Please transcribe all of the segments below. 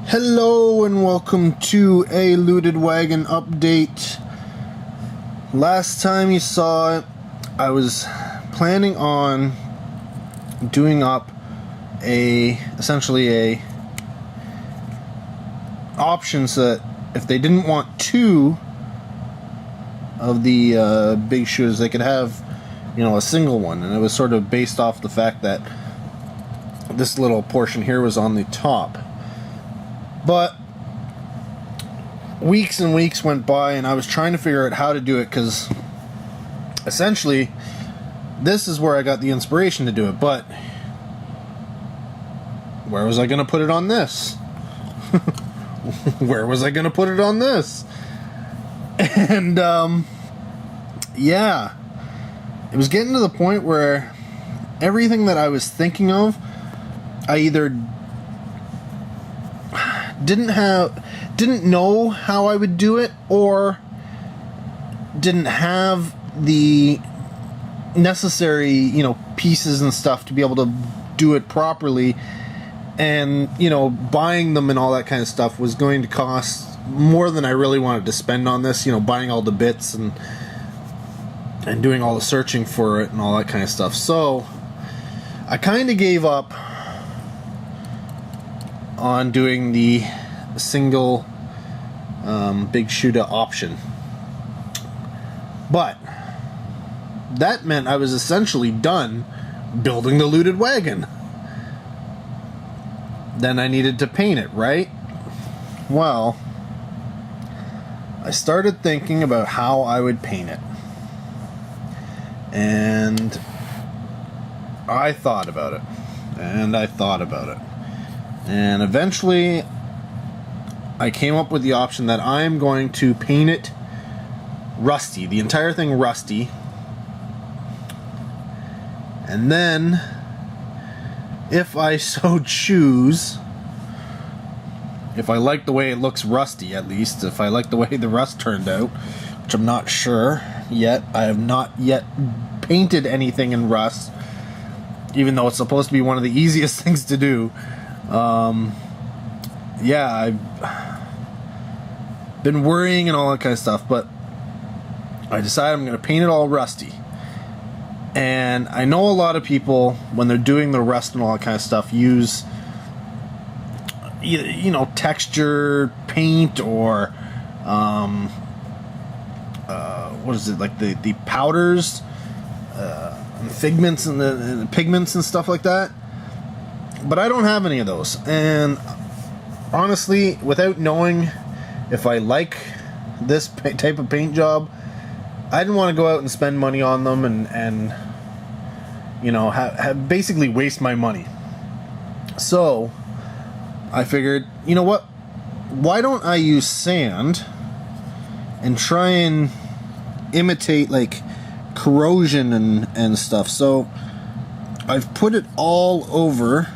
Hello and welcome to a Looted Wagon update. Last time you saw it, I was planning on doing up essentially a option so that if they didn't want two of the big shoes, they could have, a single one. And it was sort of based off the fact that this little portion here was on the top. But weeks and weeks went by and I was trying to figure out how to do it, because essentially this is where I got the inspiration to do it, but where was I going to put it on this? Where was I going to put it on this? And yeah, it was getting to the point where everything that I was thinking of, I either didn't know how I would do it, or didn't have the necessary, pieces and stuff to be able to do it properly. And, buying them and all that kind of stuff was going to cost more than I really wanted to spend on this, buying all the bits and doing all the searching for it and all that kind of stuff. So I kind of gave up on doing the single big shooter option. But that meant I was essentially done building the Looted Wagon. Then I needed to paint it, right? Well, I started thinking about how I would paint it. And I thought about it. And I thought about it. And eventually I came up with the option that I'm going to paint it rusty, the entire thing rusty. And then, if I so choose, if I like the way it looks rusty, at least, if I like the way the rust turned out, which I'm not sure yet, I have not yet painted anything in rust, even though it's supposed to be one of the easiest things to do. Yeah, I've been worrying and all that kind of stuff, but I decided I'm going to paint it all rusty. And I know a lot of people, when they're doing the rust and all that kind of stuff, use texture paint, or what is it, like the powders, and the figments and the pigments and stuff like that. But I don't have any of those, and honestly, without knowing if I like this type of paint job, I didn't want to go out and spend money on them and have basically waste my money. So I figured, you know what? Why don't I use sand and try and imitate like corrosion and stuff. So I've put it all over.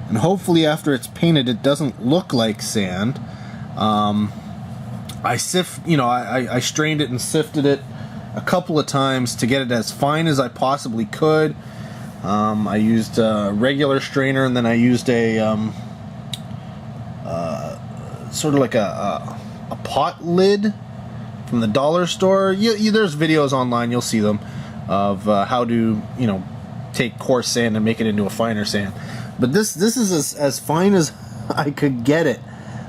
And hopefully after it's painted, it doesn't look like sand. I strained it and sifted it a couple of times to get it as fine as I possibly could. I used a regular strainer, and then I used a sort of like a pot lid from the dollar store. There's videos online, you'll see them, of how to take coarse sand and make it into a finer sand. But this is as fine as I could get it.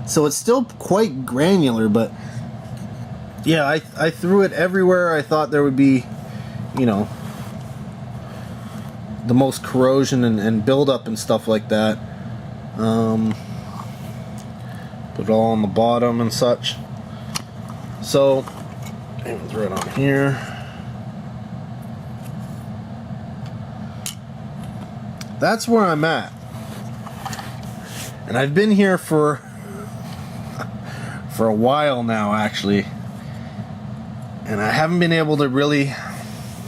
So it's still quite granular, but yeah, I threw it everywhere I thought there would be, the most corrosion and buildup and stuff like that. Put it all on the bottom and such. So, I'm gonna throw it on here. That's where I'm at. And I've been here for a while now, actually. And I haven't been able to really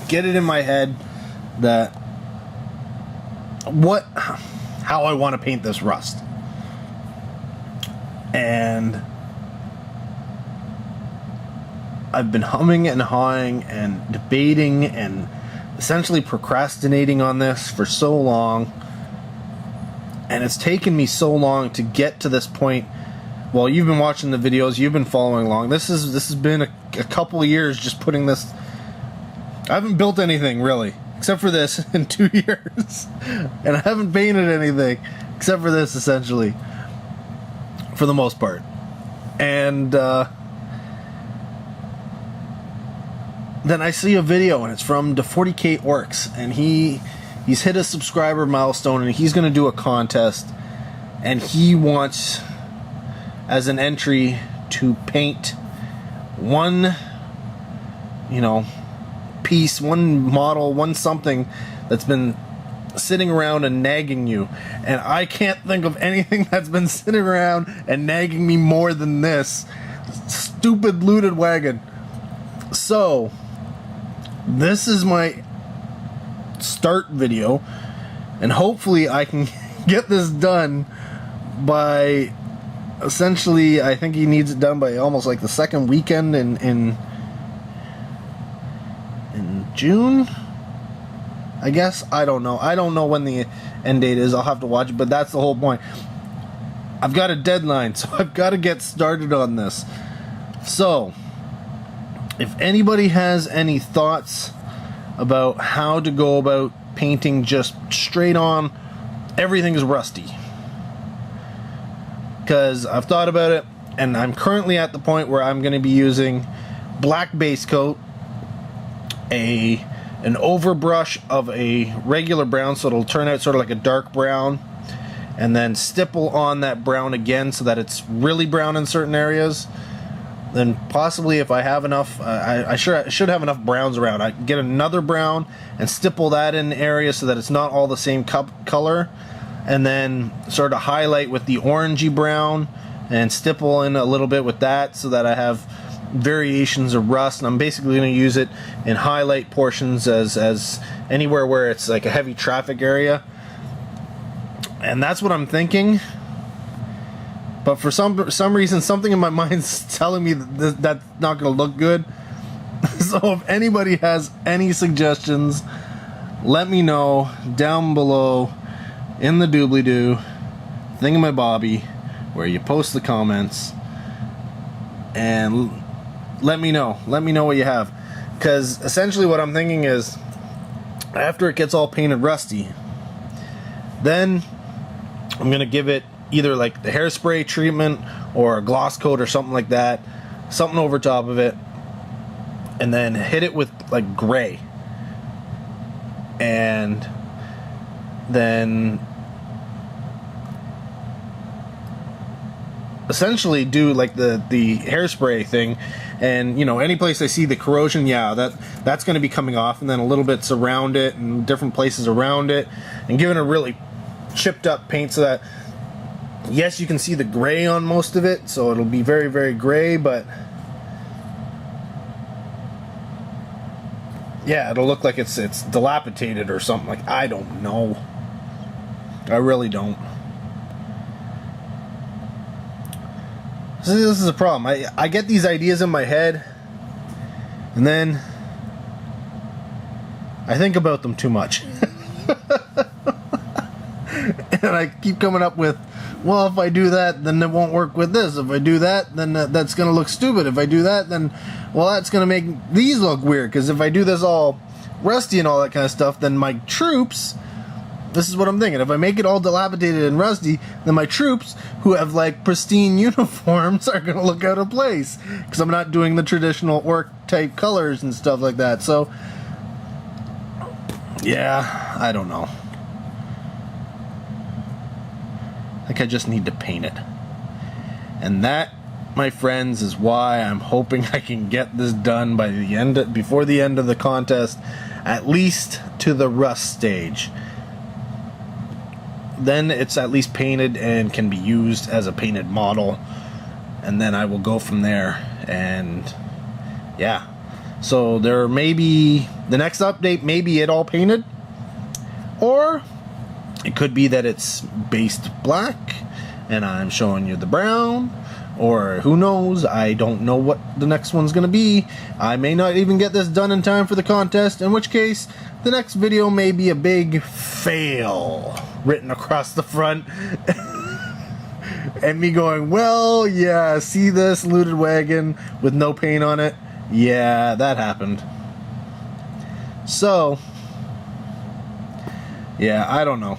get it in my head that how I want to paint this rust. And I've been humming and hawing and debating and essentially procrastinating on this for so long. And it's taken me so long to get to this point. Well, you've been watching the videos, you've been following along. This has been a couple of years just putting this. I haven't built anything really, except for this in 2 years. And I haven't painted anything except for this, essentially, for the most part. And then I see a video, and it's from the 40K Orcs, and he's hit a subscriber milestone, and he's going to do a contest, and he wants, as an entry, to paint one, piece, one model, one something that's been sitting around and nagging you. And I can't think of anything that's been sitting around and nagging me more than this stupid looted wagon. So this is my start video, and hopefully I can get this done by, essentially, I think he needs it done by almost like the second weekend in June, I guess. I don't know when the end date is. I'll have to watch it, but that's the whole point. I've got a deadline, so I've got to get started on this. So if anybody has any thoughts about how to go about painting just straight on everything is rusty, because I've thought about it, and I'm currently at the point where I'm going to be using black base coat, an overbrush of a regular brown, so it'll turn out sort of like a dark brown, and then stipple on that brown again so that it's really brown in certain areas. Then possibly, if I have enough, I should have enough browns around, I can get another brown and stipple that in areas so that it's not all the same color, and then sort of highlight with the orangey brown and stipple in a little bit with that so that I have variations of rust. And I'm basically going to use it in highlight portions as anywhere where it's like a heavy traffic area. And that's what I'm thinking. But for some reason, something in my mind's telling me that that's not going to look good. So if anybody has any suggestions, let me know down below in the doobly-doo thingamabobby where you post the comments, and let me know what you have. Because essentially what I'm thinking is, after it gets all painted rusty, then I'm going to give it either like the hairspray treatment or a gloss coat or something like that, something over top of it, and then hit it with like gray, and then essentially do like the hairspray thing. And any place I see the corrosion, that's going to be coming off, and then a little bits around it and different places around it, and giving a really chipped up paint so that, yes, you can see the gray on most of it, so it'll be very, very gray, but yeah, it'll look like it's dilapidated or something. Like, I don't know. I really don't. See, this is a problem. I get these ideas in my head, and then I think about them too much. And I keep coming up with, well, if I do that, then it won't work with this. If I do that, then that's going to look stupid. If I do that, then, well, that's going to make these look weird. Because if I do this all rusty and all that kind of stuff, then my troops, this is what I'm thinking, if I make it all dilapidated and rusty, then my troops, who have like pristine uniforms, are going to look out of place. Because I'm not doing the traditional orc type colors and stuff like that. So, yeah, I don't know. I think I just need to paint it. And that, my friends, is why I'm hoping I can get this done by before the end of the contest, at least to the rust stage. Then it's at least painted and can be used as a painted model, and then I will go from there. And yeah, so there may be the next update, maybe it all painted, or it could be that it's based black and I'm showing you the brown, or who knows, I don't know what the next one's gonna be. I may not even get this done in time for the contest, in which case the next video may be a big fail written across the front. And me going, well, yeah, see this looted wagon with no paint on it? Yeah, that happened. So, yeah, I don't know.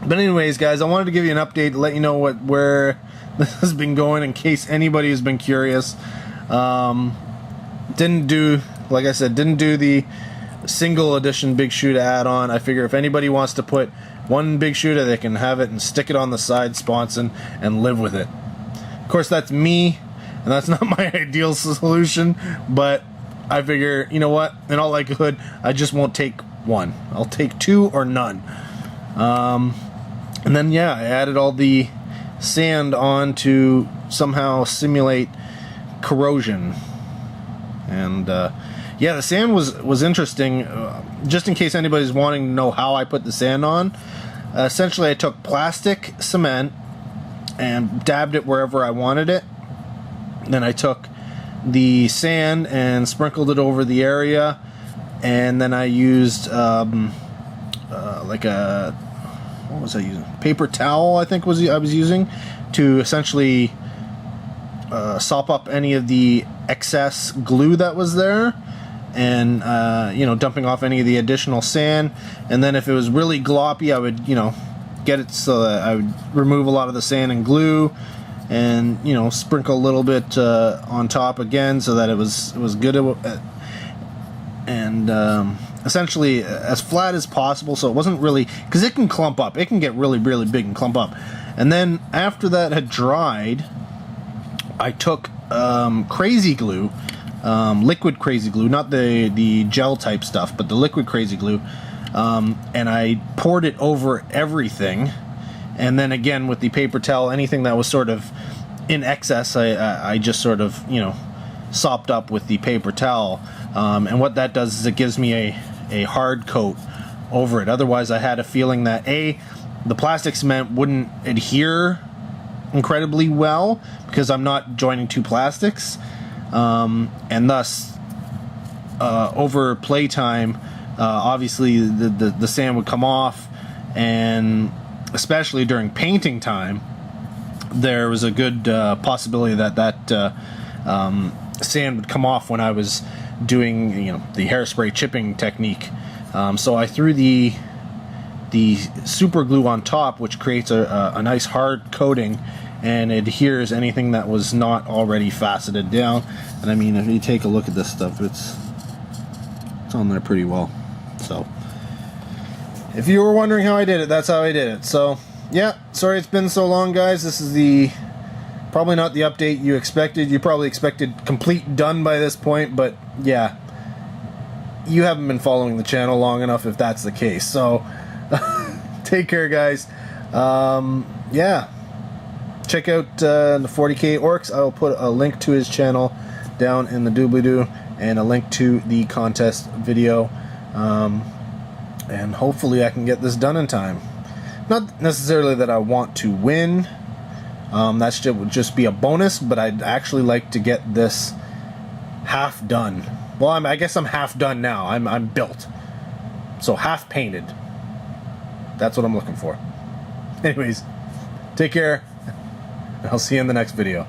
But anyways, guys, I wanted to give you an update to let you know where this has been going in case anybody has been curious. Didn't do, like I said, didn't do the single edition big shooter add-on. I figure if anybody wants to put one big shooter, they can have it and stick it on the side sponson and live with it. Of course, that's me, and that's not my ideal solution, but I figure, you know what, in all likelihood, I just won't take one. I'll take two or none. And then, yeah, I added all the sand on to somehow simulate corrosion. And, yeah, the sand was interesting. Just in case anybody's wanting to know how I put the sand on, essentially I took plastic cement and dabbed it wherever I wanted it. Then I took the sand and sprinkled it over the area, and then I used like a, what was I using? Paper towel, I think I was using to essentially sop up any of the excess glue that was there, and you know, dumping off any of the additional sand. And then if it was really gloppy, I would, you know, get it so that I would remove a lot of the sand and glue, and, you know, sprinkle a little bit on top again so that it was good, and essentially as flat as possible, so it wasn't really, because it can clump up, it can get really big and clump up. And then after that had dried, I took crazy glue, liquid crazy glue, not the gel type stuff, but the liquid crazy glue, and I poured it over everything. And then again, with the paper towel, anything that was sort of in excess, I just sort of, you know, sopped up with the paper towel. And what that does is it gives me a hard coat over it. Otherwise, I had a feeling that the plastic cement wouldn't adhere incredibly well because I'm not joining two plastics, and thus over playtime, obviously the sand would come off, and especially during painting time, there was a good possibility that sand would come off when I was doing, you know, the hairspray chipping technique. So I threw the super glue on top, which creates a nice hard coating and adheres anything that was not already faceted down. And I mean, if you take a look at this stuff, it's on there pretty well. So if you were wondering how I did it, that's how I did it. So yeah, sorry it's been so long, guys. This is probably not the update you expected. You probably expected complete done by this point, but yeah, you haven't been following the channel long enough if that's the case. So take care, guys. Yeah, check out the 40K Orcs. I will put a link to his channel down in the doobly-doo, and a link to the contest video, and hopefully I can get this done in time. Not necessarily that I want to win, that would just be a bonus, but I'd actually like to get this half done. Well, I guess I'm half done now. I'm built, so half painted. That's what I'm looking for. Anyways, take care. I'll see you in the next video.